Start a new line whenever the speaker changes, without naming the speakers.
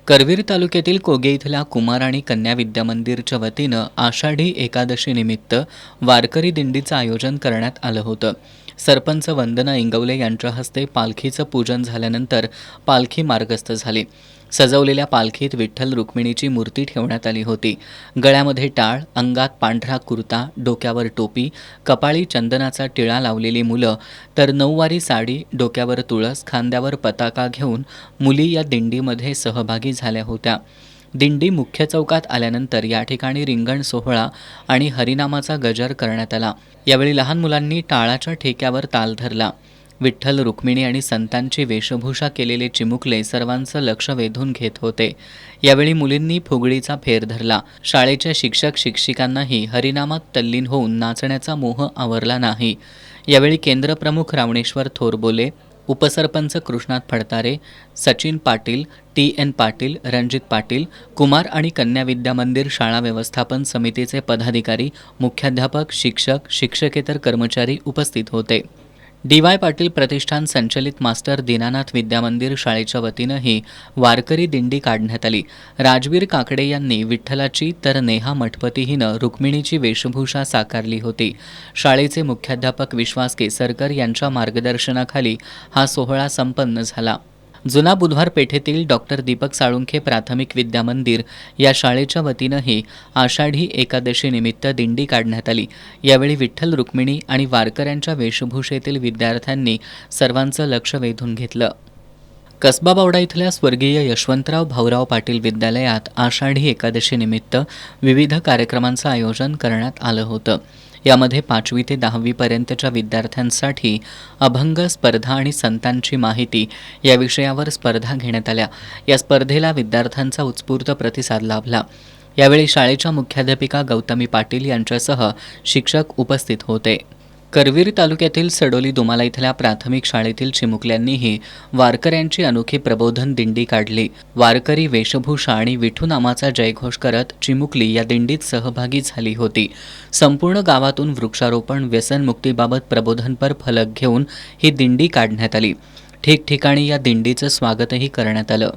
करवीर तालुक्यातील कोगे इथल्या कुमार आणि कन्या विद्या मंदिरच्या वतीनं आषाढी एकादशी निमित्त वारकरी दिंडीचं आयोजन करण्यात आलं होतं. सरपंच वंदना इंगवले यांच्या हस्ते पालखीचं पूजन झाल्यानंतर पालखी मार्गस्थ झाली. सजवलेल्या पालखीत विठ्ठल रुक्मिणीची मूर्ती ठेवण्यात आली होती. गळ्यामध्ये टाळ, अंगात पांढरा कुर्ता, डोक्यावर टोपी, कपाळी चंदनाचा टिळा लावलेली मुलं तर नऊवारी साडी, डोक्यावर तुळस, खांद्यावर पताका घेऊन मुली या दिंडीमध्ये सहभागी झाल्या होत्या. दिंडी मुख्य चौकात आल्यानंतर या ठिकाणी रिंगण सोहळा आणि हरिनामाचा गजर करण्यात आला. यावेळी लहान मुलांनी टाळाच्या ठेक्यावर ताल धरला. विठ्ठल रुक्मिणी आणि संतांची वेशभूषा केलेले चिमुकले सर्वांचं लक्ष वेधून घेत होते. यावेळी मुलींनी फुगडीचा फेर धरला. शाळेच्या शिक्षक शिक्षिकांनाही हरिनामात तल्लीन होऊन नाचण्याचा मोह आवरला नाही. यावेळी केंद्रप्रमुख रावणेश्वर थोरबोले, उपसरपंच कृष्णात फडतारे, सचिन पाटील, TN पाटील, रणजित पाटील, कुमार आणि कन्या विद्या मंदिर शाळा व्यवस्थापन समितीचे पदाधिकारी, मुख्याध्यापक, शिक्षक, शिक्षकेतर कर्मचारी उपस्थित होते. DY पाटील प्रतिष्ठान संचलित मास्टर दीनानाथ विद्या मंदिर शाळेच्या वतीनंही वारकरी दिंडी काढण्यात आली. राजवीर काकडे यांनी विठ्ठलाची तर नेहा मठपती हिनं रुक्मिणीची वेशभूषा साकारली होती. शाळेचे मुख्याध्यापक विश्वास केसरकर यांच्या मार्गदर्शनाखाली हा सोहळा संपन्न झाला. जुना बुधवार पेठेतील डॉक्टर दीपक साळुंखे प्राथमिक विद्या मंदिर या शाळेच्या वतीनंही आषाढी एकादशी निमित्त दिंडी काढण्यात आली. यावेळी विठ्ठल रुक्मिणी आणि वारकऱ्यांच्या वेशभूषेतील विद्यार्थ्यांनी सर्वांचं लक्ष वेधून घेतलं. कसबा बावडा इथल्या स्वर्गीय यशवंतराव भाऊराव पाटील विद्यालयात आषाढी एकादशी निमित्त विविध कार्यक्रमांचं आयोजन करण्यात आलं होतं. यामध्ये 5वी ते 10वी पर्यंतच्या विद्यार्थ्यांसाठी अभंग स्पर्धा आणि संतांची माहिती या विषयावर स्पर्धा घेण्यात आल्या. या स्पर्धेला विद्यार्थ्यांचा उत्स्फूर्त प्रतिसाद लाभला. यावेळी शाळेच्या मुख्याध्यापिका गौतमी पाटील यांच्यासह शिक्षक उपस्थित होते. करवीर तालुक्यातील सडोली दुमाला इथल्या प्राथमिक शाळेतील चिमुकल्यांनीही वारकऱ्यांची अनोखी प्रबोधन दिंडी काढली. वारकरी वेशभूषा आणि विठू नामाचा जयघोष करत चिमुकली या दिंडीत सहभागी झाली होती. संपूर्ण गावातून वृक्षारोपण, व्यसनमुक्तीबाबत प्रबोधनपर फलक घेऊन ही दिंडी काढण्यात आली. ठिकठिकाणी या दिंडीचं स्वागतही करण्यात आलं.